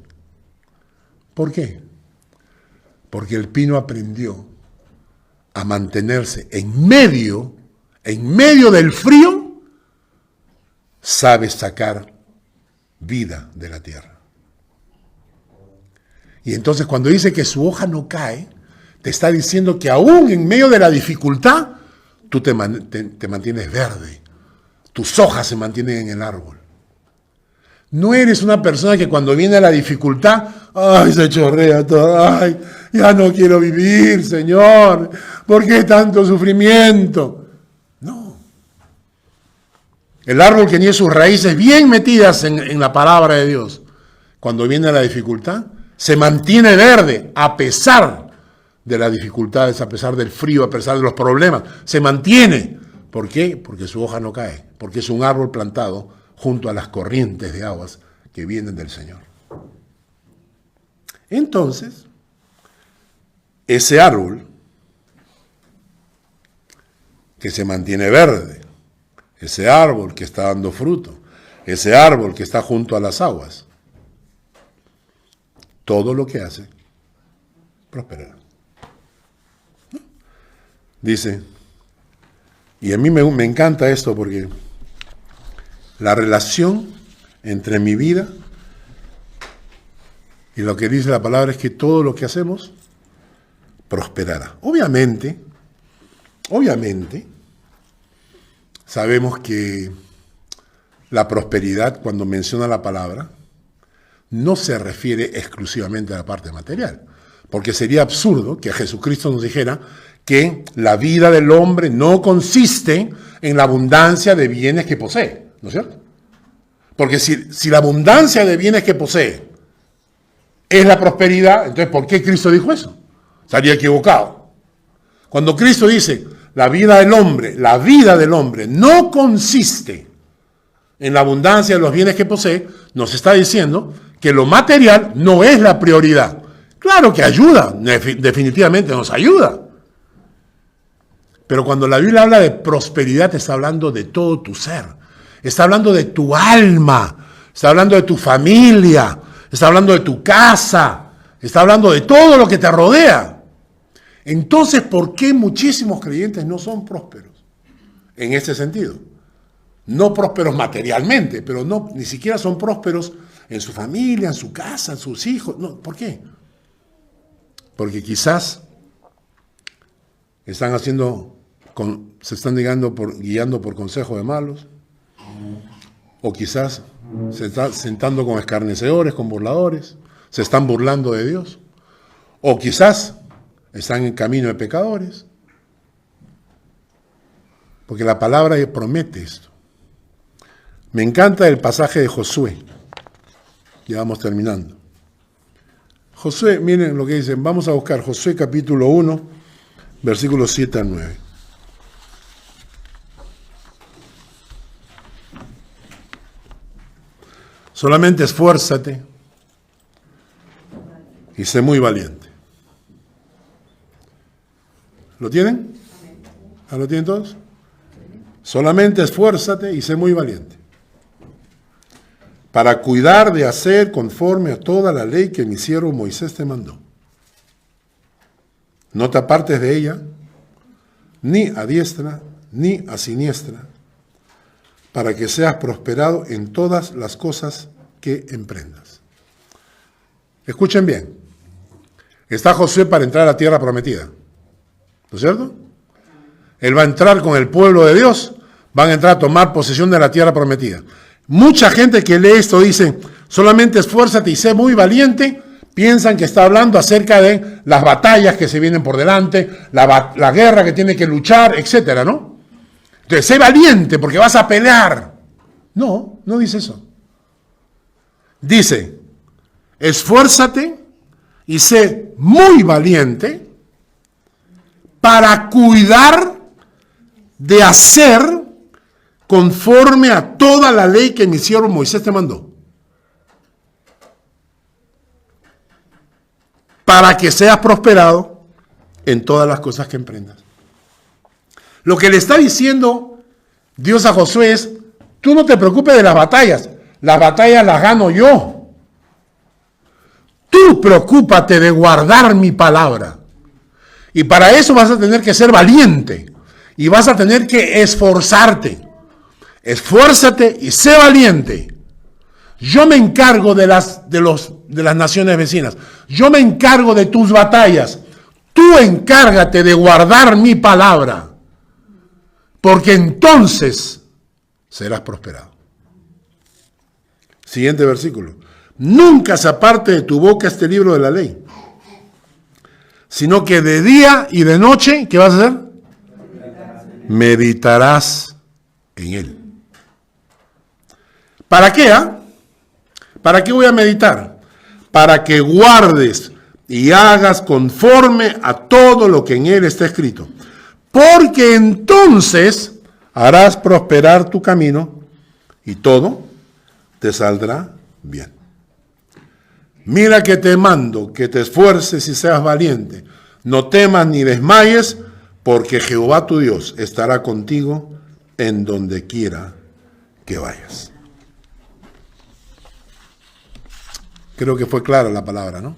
¿Por qué? Porque el pino aprendió a mantenerse en medio del frío, sabe sacar vida de la tierra. Y entonces cuando dice que su hoja no cae, te está diciendo que aún en medio de la dificultad, tú te mantienes verde. Tus hojas se mantienen en el árbol. No eres una persona que cuando viene la dificultad, ¡ay, se chorrea todo! ¡Ay, ya no quiero vivir, Señor! ¿Por qué tanto sufrimiento? No. El árbol que tiene sus raíces bien metidas en la palabra de Dios, cuando viene la dificultad, se mantiene verde a pesar de las dificultades, a pesar del frío, a pesar de los problemas. Se mantiene. ¿Por qué? Porque su hoja no cae. Porque es un árbol plantado junto a las corrientes de aguas que vienen del Señor. Entonces, ese árbol que se mantiene verde, ese árbol que está dando fruto, ese árbol que está junto a las aguas, todo lo que hace prosperará. Dice, y a mí me encanta esto porque la relación entre mi vida y lo que dice la palabra es que todo lo que hacemos prosperará. Obviamente, sabemos que la prosperidad, cuando menciona la palabra, no se refiere exclusivamente a la parte material, porque sería absurdo que Jesucristo nos dijera que la vida del hombre no consiste en la abundancia de bienes que posee, ¿no es cierto? Porque si la abundancia de bienes que posee es la prosperidad, entonces ¿por qué Cristo dijo eso? Estaría equivocado. Cuando Cristo dice la vida del hombre no consiste en la abundancia de los bienes que posee, nos está diciendo que lo material no es la prioridad. Claro que ayuda, definitivamente nos ayuda. Pero cuando la Biblia habla de prosperidad, está hablando de todo tu ser. Está hablando de tu alma, está hablando de tu familia, está hablando de tu casa, está hablando de todo lo que te rodea. Entonces, ¿por qué muchísimos creyentes no son prósperos? En este sentido. No prósperos materialmente, pero no, ni siquiera son prósperos en su familia, en su casa, en sus hijos. No, ¿por qué? Porque quizás están se están guiando por consejo de malos, o quizás se están sentando con escarnecedores, con burladores, se están burlando de Dios, o quizás están en camino de pecadores, porque la palabra promete esto. Me encanta el pasaje de Josué, ya vamos terminando. Josué, miren lo que dicen, vamos a buscar Josué capítulo 1, versículos 7 al 9. Solamente esfuérzate y sé muy valiente. ¿Lo tienen? ¿Lo tienen todos? Solamente esfuérzate y sé muy valiente, para cuidar de hacer conforme a toda la ley que mi siervo Moisés te mandó. No te apartes de ella, ni a diestra, ni a siniestra, para que seas prosperado en todas las cosas que emprendas. Escuchen bien. Está Josué para entrar a la tierra prometida, ¿no es cierto? Él va a entrar con el pueblo de Dios, van a entrar a tomar posesión de la tierra prometida. Mucha gente que lee esto dice, solamente esfuérzate y sé muy valiente, piensan que está hablando acerca de las batallas que se vienen por delante, la guerra que tiene que luchar, etcétera, ¿no? Entonces, sé valiente porque vas a pelear. No, no dice eso. Dice, esfuérzate y sé muy valiente para cuidar de hacer conforme a toda la ley que mi siervo Moisés te mandó. Para que seas prosperado en todas las cosas que emprendas. Lo que le está diciendo Dios a Josué es, tú no te preocupes de las batallas las gano yo. Tú preocúpate de guardar mi palabra. Y para eso vas a tener que ser valiente. Y vas a tener que esforzarte. Esfuérzate y sé valiente. Yo me encargo de las naciones vecinas. Yo me encargo de tus batallas. Tú encárgate de guardar mi palabra. Porque entonces serás prosperado. Siguiente versículo. Nunca se aparte de tu boca este libro de la ley, sino que de día y de noche, ¿qué vas a hacer? Meditarás en él. ¿Para qué? ¿Para qué voy a meditar? Para que guardes y hagas conforme a todo lo que en él está escrito. Porque entonces harás prosperar tu camino y todo te saldrá bien. Mira que te mando, que te esfuerces y seas valiente. No temas ni desmayes, porque Jehová tu Dios estará contigo en donde quiera que vayas. Creo que fue clara la palabra, ¿no?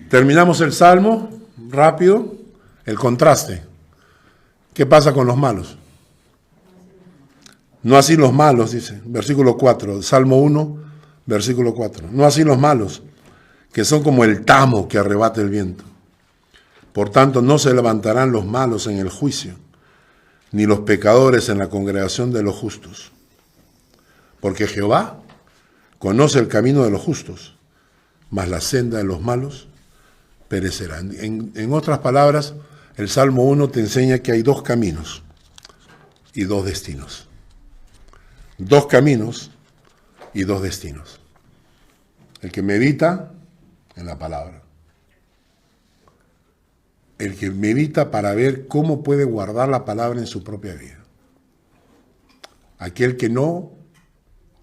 Terminamos el Salmo, rápido, el contraste. ¿Qué pasa con los malos? No así los malos, dice, versículo 4, Salmo 1, versículo 4. No así los malos, que son como el tamo que arrebata el viento. Por tanto, no se levantarán los malos en el juicio, ni los pecadores en la congregación de los justos. Porque Jehová conoce el camino de los justos, mas la senda de los malos perecerá. En otras palabras, el Salmo 1 te enseña que hay dos caminos y dos destinos. Dos caminos y dos destinos. El que medita en la palabra. El que medita para ver cómo puede guardar la palabra en su propia vida. Aquel que no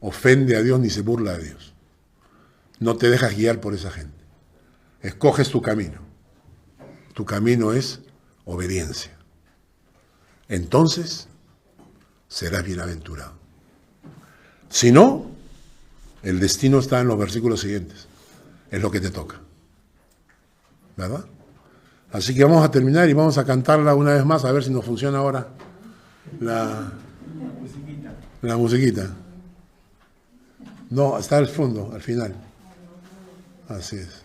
ofende a Dios ni se burla de Dios. No te dejas guiar por esa gente. Escoges tu camino. Tu camino es obediencia. Entonces serás bienaventurado. Si no, el destino está en los versículos siguientes. Es lo que te toca. ¿Verdad? Así que vamos a terminar y vamos a cantarla una vez más, a ver si nos funciona ahora la musiquita. No, está al fondo, al final. Así es.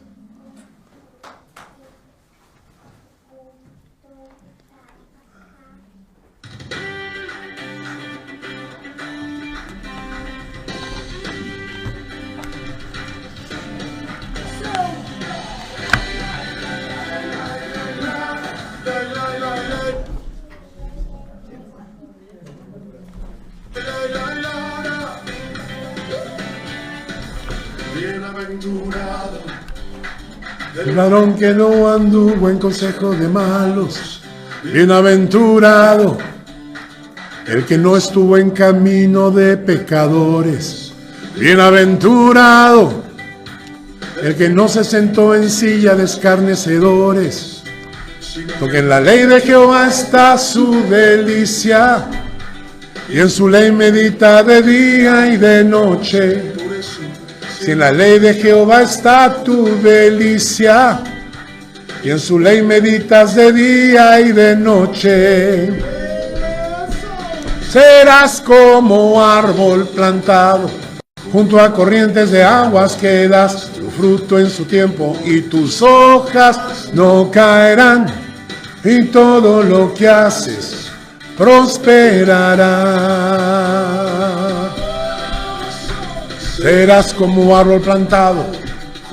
Bienaventurado El varón que no anduvo en consejo de malos, bienaventurado el que no estuvo en camino de pecadores, bienaventurado el que no se sentó en silla de escarnecedores, porque en la ley de Jehová está su delicia, y en su ley medita de día y de noche. Si en la ley de Jehová está tu delicia, y en su ley meditas de día y de noche, serás como árbol plantado junto a corrientes de aguas, que das tu fruto en su tiempo y tus hojas no caerán, y todo lo que haces prosperará. Serás como árbol plantado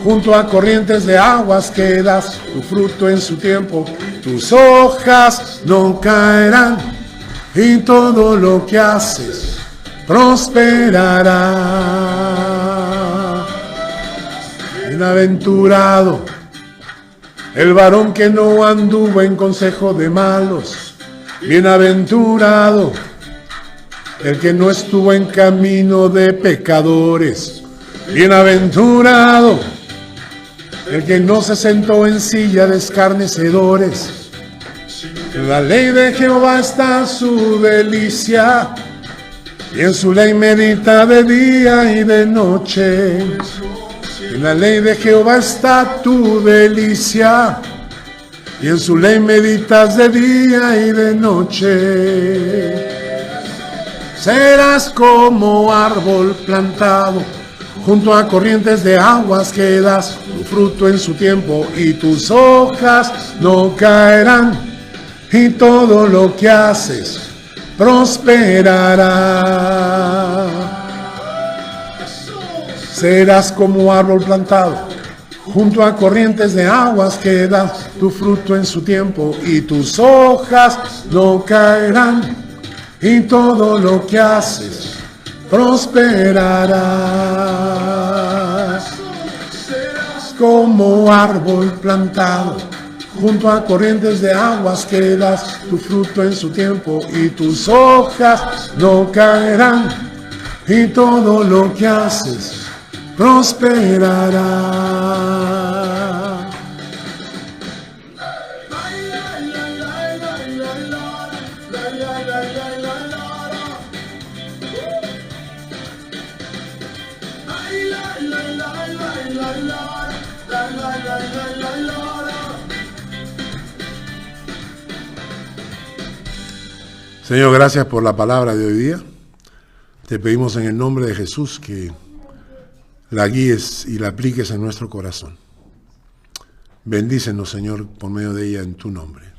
junto a corrientes de aguas, que das tu fruto en su tiempo, tus hojas no caerán, y todo lo que haces prosperará. Bienaventurado el varón que no anduvo en consejo de malos, bienaventurado el que no estuvo en camino de pecadores, bienaventurado el que no se sentó en silla de escarnecedores. En la ley de Jehová está su delicia, y en su ley medita de día y de noche. En la ley de Jehová está tu delicia, y en su ley meditas de día y de noche. Serás como árbol plantado junto a corrientes de aguas, que das tu fruto en su tiempo y tus hojas no caerán, y todo lo que haces prosperará. Serás como árbol plantado junto a corrientes de aguas, que das tu fruto en su tiempo y tus hojas no caerán, y todo lo que haces prosperará. Serás como árbol plantado junto a corrientes de aguas, que das tu fruto en su tiempo y tus hojas no caerán, y todo lo que haces prosperará. Señor, gracias por la palabra de hoy día. Te pedimos en el nombre de Jesús que la guíes y la apliques en nuestro corazón. Bendícenos, Señor, por medio de ella en tu nombre.